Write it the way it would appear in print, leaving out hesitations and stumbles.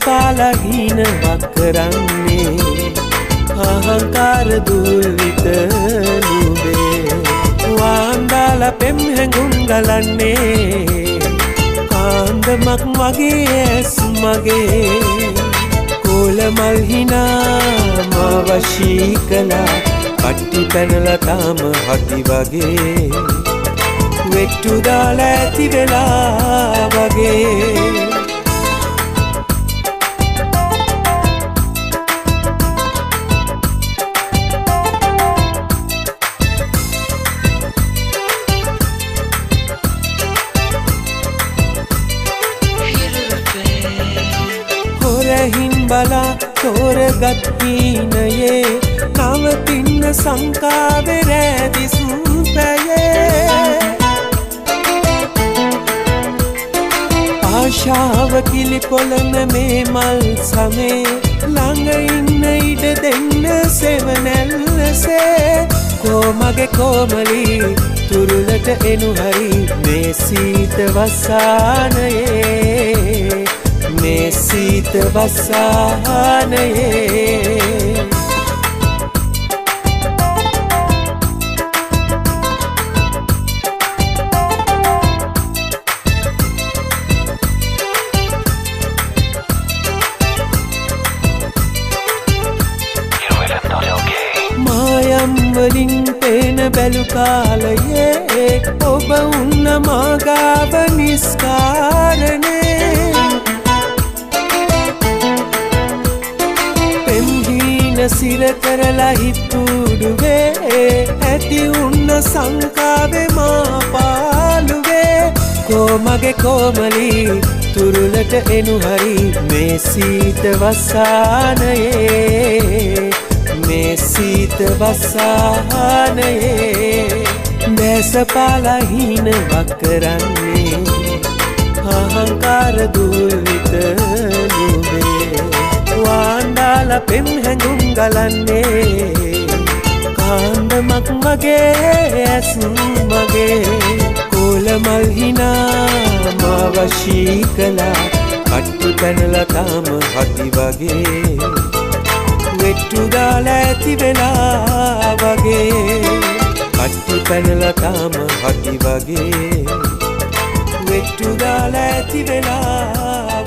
පාලා හීනවක් කරන්නේ අහංකාර දුල්විත නුඹේ වාන්දාල පෙම් හැඟුම් ගලන්නේ කාන්දමක් වගේ ඇස් මගේ කොළ මල් හිනා මා වශී කළා කට්ටි පැනලා තාම හති වගේ වෙට්ටු දාලා ඇති වෙලා වගේ හොරහින් බලා තෝරගත් හීනයේ නවතින්න සංකාවේ රැදිසුම් පැයේ ආශාව කිලිපොළන මේ මල් සමේ ළඟ ඉන්න ඉඩ දෙන්න සෙවනැල්ලසේ කොමගේ කොමලී තුරුලට එනු හරි මේ සීත වසානයේ මේ සීත වසානයේ මායම් වලින් පේන බැලු කාලයේ ඔබ උන්න මාගාව නිස්කාරණේ පෙම්හීන සිර කරලා හිතුඩුවේ ඇති උන්න සංකාවේ මා පාලුවේ කොමගේ කොමලී තුරුලට එනු හරි මේ සීත වසානයේ මේ සීත වසානයේ දැස පාලා හීනවක් කරන්නේ අහංකාර දුල්විත නුඹේ වාන්දාල පෙම් හැඟුම් ගලන්නේ කාන්දමක් වගේ ඇස් මගේ කොළ මල් හිනා මා වශී කළා කට්ටි පැනලා තාම හති වගේ වෙට්ටු දාලා ඇති වෙලා වගේ කට්ටි පැනලා තාම හති වගේ වෙට්ටු දාලා ඇති වෙලා